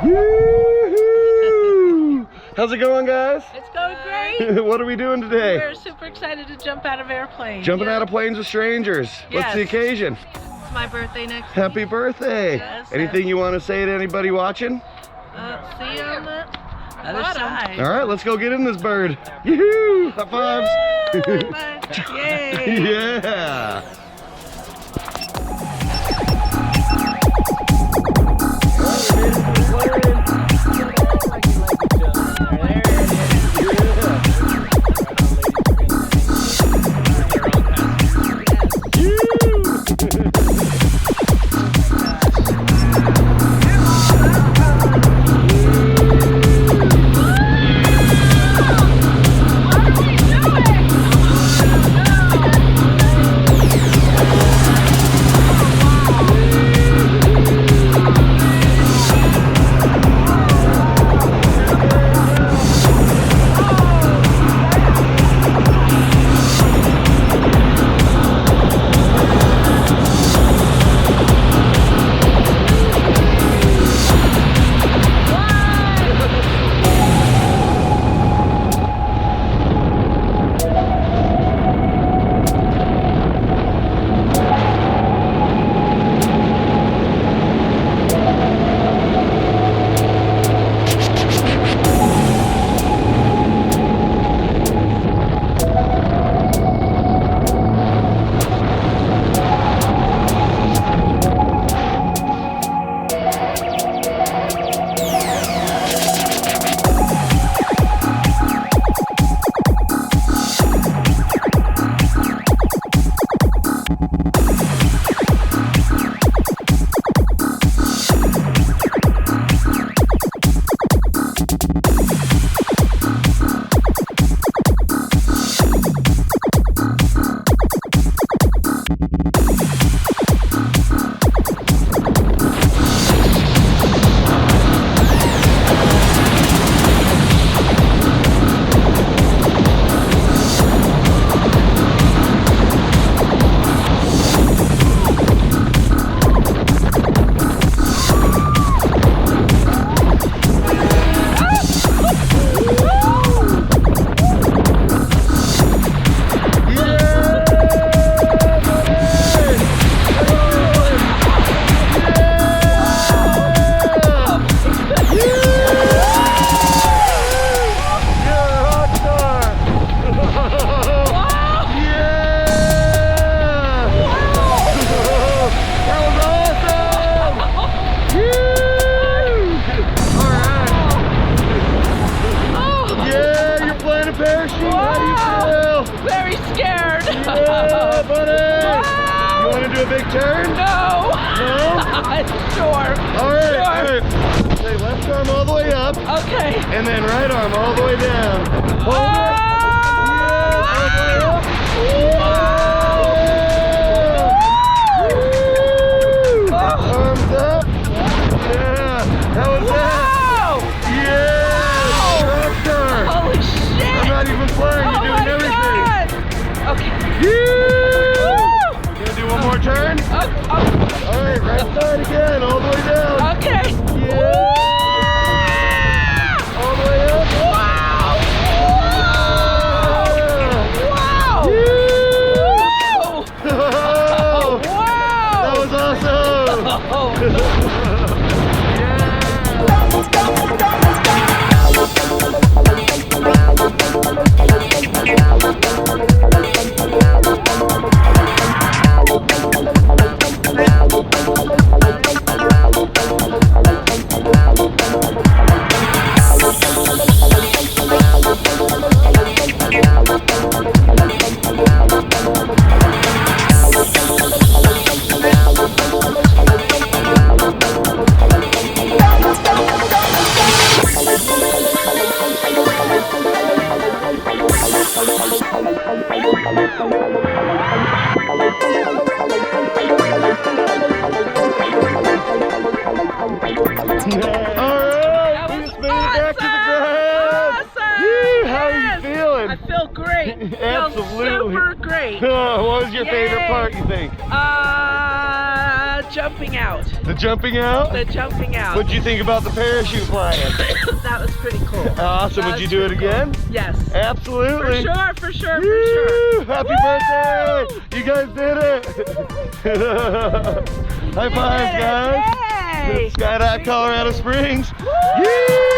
Yoo-hoo! How's it going, guys? It's going great. What are we doing today? We're super excited to jump out of airplanes. Jumping out of planes with strangers. What's Yes. the occasion? It's my birthday next week. Happy birthday. Yes, Anything you want to say to anybody watching? See you on the other side. All right, let's go get in this bird. Yoo-hoo! High fives. Yay. Yeah. Very scared. Yeah, buddy. Wow. You want to do a big turn? No. No? Sure. All right. Sure. All right. Okay, left arm all the way up. Okay. And then right arm all the way down. Hold it. Yeah, all the way up. Woo! Arms up. Yeah. How was that? Yeah. Rockstar. Holy shit. I'm not even flying. You're doing everything. God. Okay. Gonna do one more turn? All right, right side again, all the way down. Okay. Yeah. All the way up. Wow. Wow. Yeah. Wow. Wow. That was awesome. Absolutely. Super great. What was your favorite part, you think? jumping out. The jumping out? The jumping out. What'd you think about the parachute flying? That was pretty cool. Awesome. Would you do it again? Yes. Absolutely. For sure, for sure, for Woo! sure. Happy birthday! You guys did it! High fives, guys! Yay! Skydive, Colorado Springs! Yee!